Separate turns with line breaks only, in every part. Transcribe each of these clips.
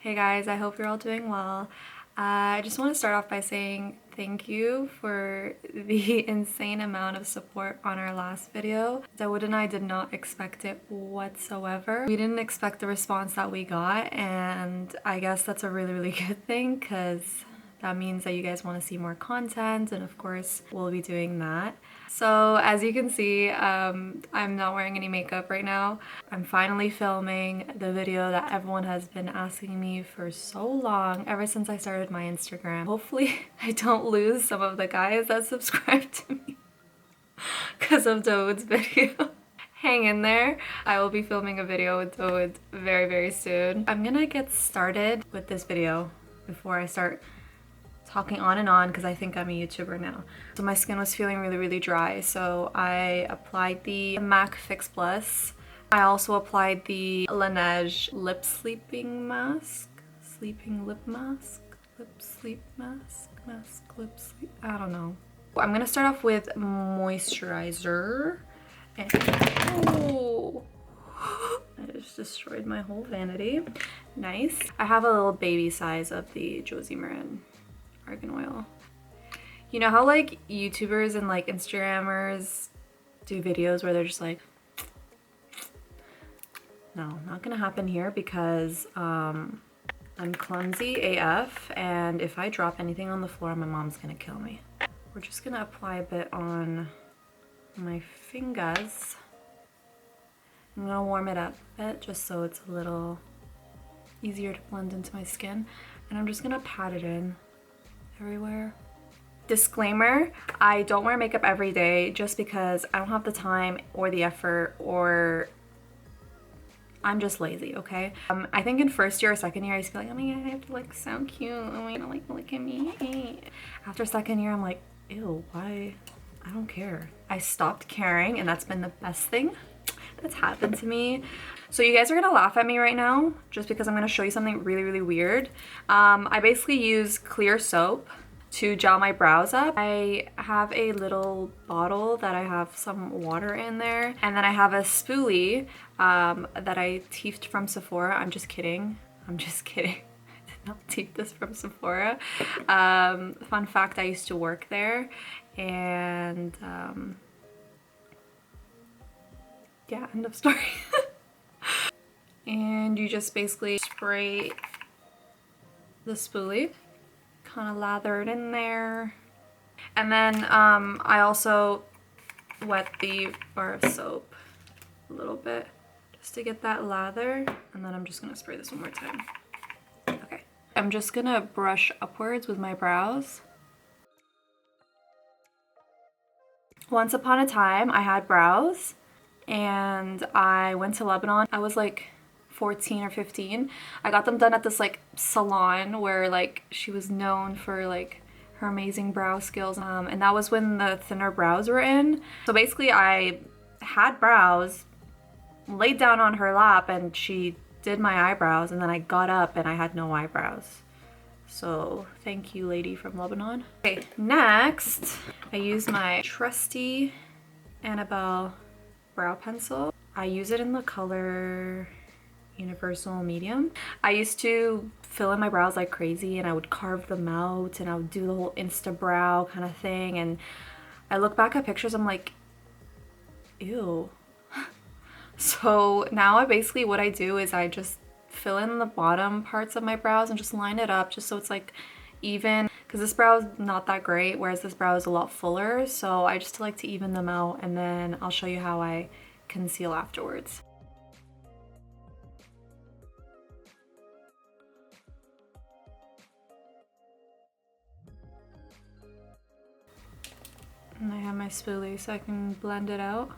Hey guys, I hope you're all doing well. I just want to start off by saying thank you for the insane amount of support on our last video. Dawood and I did not expect it whatsoever. We didn't expect the response that we got, and I guess that's a really good thing because that means that you guys want to see more content, and of course we'll be doing that. So as you can see, I'm not wearing any makeup right now. I'm finally filming the video that everyone has been asking me for so long, ever since I started my Instagram. Hopefully I don't lose some of the guys that subscribe to me because of Dawood's video. Hang in there. I will be filming a video with Dawood very soon. I'm gonna get started with this video before I start talking on and on because I think I'm a YouTuber now. So my skin was feeling really dry, so I applied the MAC Fix Plus. I also applied the Laneige lip sleeping mask, sleeping lip mask, lip sleep mask, lip sleep, I don't know. I'm gonna start off with moisturizer. And oh, I just destroyed my whole vanity. Nice. I have a little baby size of the Josie Maran argan oil. You know how like YouTubers and like Instagrammers do videos where they're just like, no, not gonna happen here because I'm clumsy AF, and if I drop anything on the floor, my mom's gonna kill me. We're just gonna apply a bit on my fingers. I'm gonna warm it up a bit just so it's a little easier to blend into my skin, and I'm just gonna pat it in everywhere. Disclaimer, I don't wear makeup every day just because I don't have the time or the effort, or I'm just lazy, okay? I think in first year or second year I used to be like, oh my god, I have to look so cute, oh my god, like look at me. After second year I'm like, ew, why? I don't care. I stopped caring, and that's been the best thing that's happened to me. So you guys are gonna laugh at me right now just because I'm gonna show you something really weird. I basically use clear soap to gel my brows up. I have a little bottle that I have some water in there, and then I have a spoolie that I teefed from Sephora. I'm just kidding. I did not teef this from Sephora. Fun fact, I used to work there, and yeah, end of story. And you just basically spray the spoolie, kind of lather it in there. And then I also wet the bar of soap a little bit just to get that lather. And then I'm just gonna spray this one more time. Okay. I'm just gonna brush upwards with my brows. Once upon a time, I had brows and I went to Lebanon. I was like 14 or 15. I got them done at this like salon where like she was known for like her amazing brow skills, and that was when the thinner brows were in. So basically I had brows, laid down on her lap, and she did my eyebrows, and then I got up and I had no eyebrows. So thank you, lady from Lebanon. Okay, next I use my trusty Annabelle brow pencil. I use it in the color Universal Medium. I used to fill in my brows like crazy, and I would carve them out, and I would do the whole Insta brow kind of thing, and I look back at pictures, I'm like, ew. So now what I do is I just fill in the bottom parts of my brows and just line it up just so it's like even, because this brow is not that great, whereas this brow is a lot fuller, so I just like to even them out, and then I'll show you how I conceal afterwards. And I have my spoolie so I can blend it out.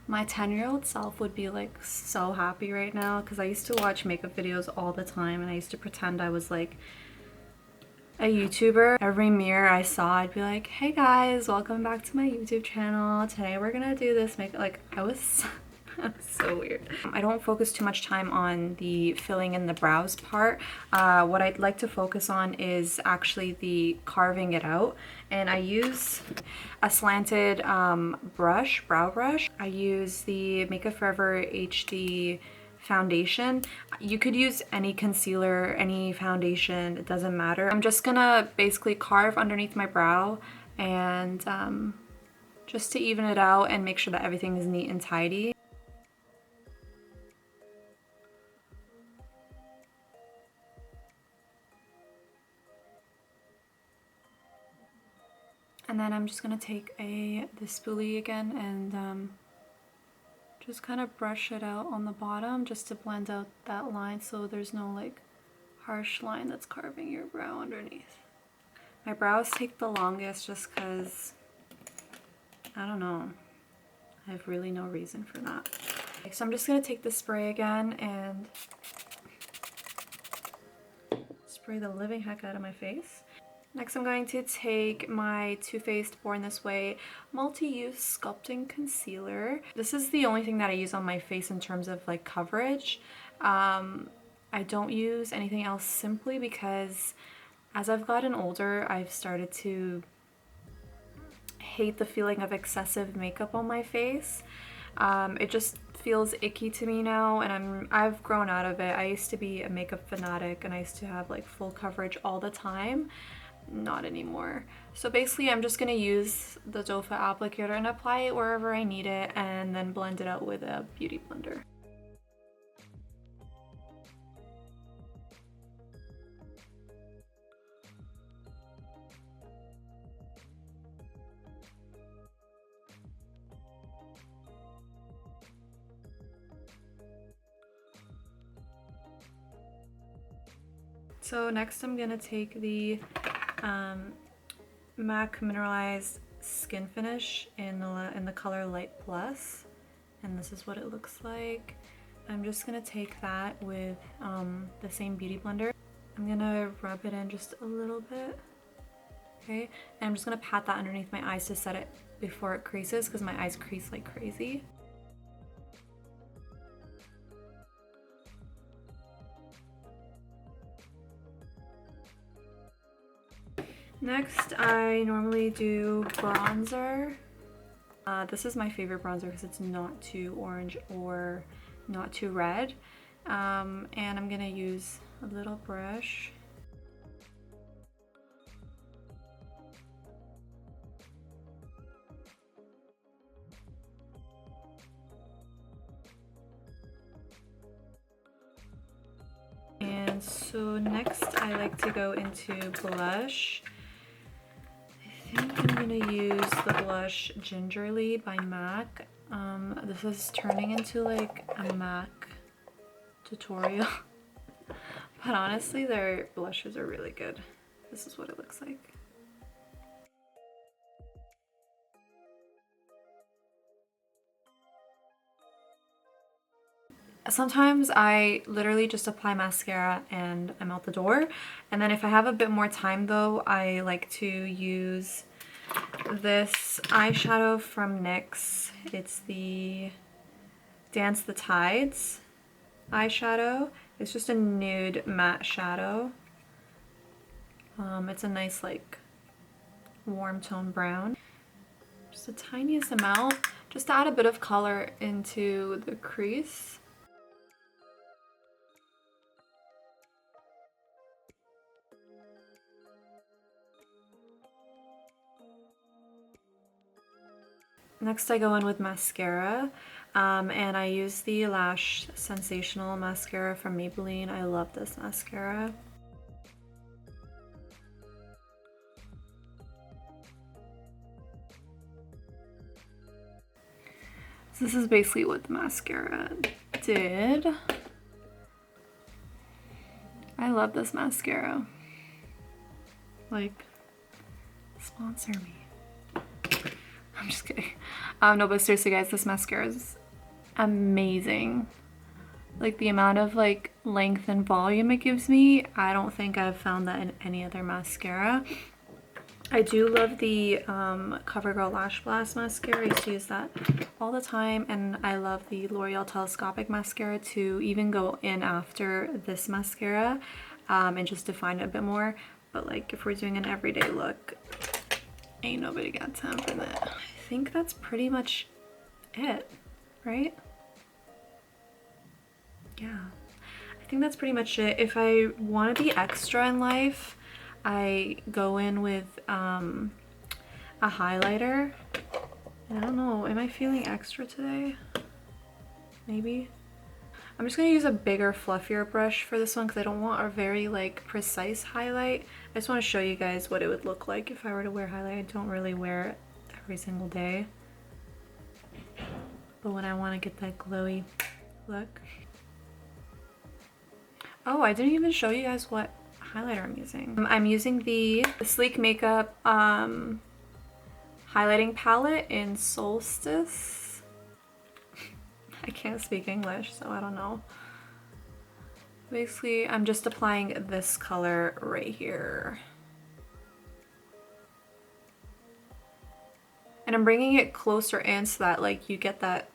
My 10-year-old self would be like so happy right now because I used to watch makeup videos all the time, and I used to pretend I was like a YouTuber. Every mirror I saw, I'd be like, hey guys, welcome back to my YouTube channel. Today we're gonna do this makeup. Like I was so weird. I don't focus too much time on the filling in the brows part. What I'd like to focus on is actually the carving it out, and I use a slanted brow brush. I use the Makeup Forever HD foundation. You could use any concealer, any foundation, it doesn't matter. I'm just gonna basically carve underneath my brow and just to even it out and make sure that everything is neat and tidy. And then I'm just gonna take the spoolie again and just kind of brush it out on the bottom just to blend out that line so there's no like harsh line that's carving your brow underneath. My brows take the longest just because, I don't know, I have really no reason for that. Okay, so I'm just gonna take the spray again and spray the living heck out of my face. Next, I'm going to take my Too Faced Born This Way Multi-Use Sculpting Concealer. This is the only thing that I use on my face in terms of like coverage. I don't use anything else simply because as I've gotten older, I've started to hate the feeling of excessive makeup on my face. It just feels icky to me now, and I've grown out of it. I used to be a makeup fanatic and I used to have like full coverage all the time. Not anymore. So basically I'm just gonna use the doe foot applicator and apply it wherever I need it and then blend it out with a beauty blender. So next I'm gonna take the MAC Mineralized Skin Finish in the color Light Plus, and this is what it looks like. I'm just gonna take that with the same beauty blender. I'm gonna rub it in just a little bit, okay? And I'm just gonna pat that underneath my eyes to set it before it creases because my eyes crease like crazy. Next, I normally do bronzer. This is my favorite bronzer because it's not too orange or not too red. And I'm gonna use a little brush. And so next I like to go into blush. I think I'm gonna use the blush Gingerly by MAC. This is turning into like a MAC tutorial. But honestly, their blushes are really good. This is what it looks like. Sometimes I literally just apply mascara and I'm out the door. And then if I have a bit more time though, I like to use this eyeshadow from NYX. It's the Dance the Tides eyeshadow. It's just a nude matte shadow. It's a nice like warm tone brown. Just the tiniest amount, just to add a bit of color into the crease. Next I go in with mascara, and I use the Lash Sensational mascara from Maybelline. I love this mascara. So this is basically what the mascara did. I love this mascara. Like, sponsor me. I'm just kidding. No, but seriously guys, this mascara is amazing. Like the amount of like length and volume it gives me, I don't think I've found that in any other mascara. I do love the CoverGirl Lash Blast mascara. I used to use that all the time, and I love the L'Oreal Telescopic mascara to even go in after this mascara and just define it a bit more. But like if we're doing an everyday look, ain't nobody got time for that. I think that's pretty much it, right? yeah, I think that's pretty much it. If I want to be extra in life, I go in with a highlighter. I don't know, am I feeling extra today? Maybe. I'm just gonna use a bigger, fluffier brush for this one because I don't want a very like precise highlight. I just want to show you guys what it would look like if I were to wear highlight. I don't really wear it every single day, but when I want to get that glowy look. Oh, I didn't even show you guys what highlighter I'm using. I'm using the Sleek Makeup highlighting palette in Solstice. I can't speak English, so I don't know. Basically, I'm just applying this color right here. And I'm bringing it closer in so that like you get that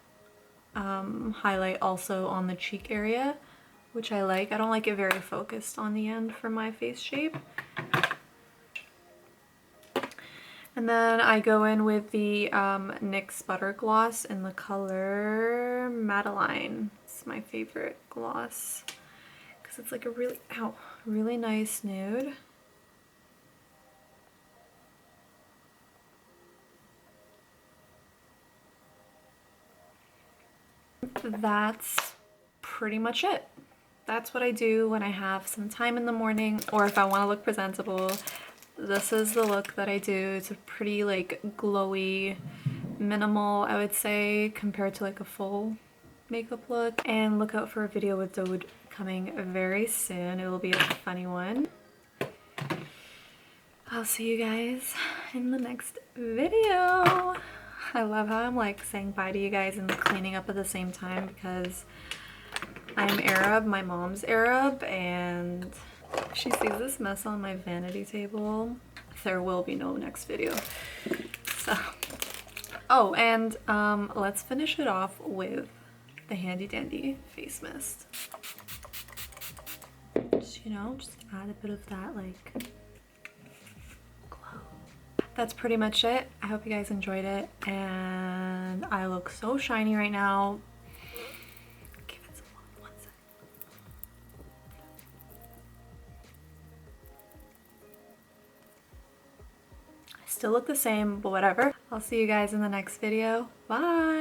highlight also on the cheek area, which I like. I don't like it very focused on the end for my face shape. And then I go in with the NYX Butter Gloss in the color Madeline. It's my favorite gloss because it's like a really nice nude. That's pretty much it. That's what I do when I have some time in the morning or if I want to look presentable. This is the look that I do. It's a pretty like glowy, minimal, I would say, compared to like a full makeup look. And look out for a video with Dode coming very soon. It will be a funny one. I'll see you guys in the next video. I love how I'm like saying bye to you guys and cleaning up at the same time because I'm Arab, my mom's Arab, and if she sees this mess on my vanity table, there will be no next video. So, oh, and let's finish it off with the handy dandy face mist. Just, you know, just add a bit of that like glow. That's pretty much it. I hope you guys enjoyed it, and I look so shiny right now. Give it some love, 1 sec. I still look the same, but whatever. I'll see you guys in the next video. Bye!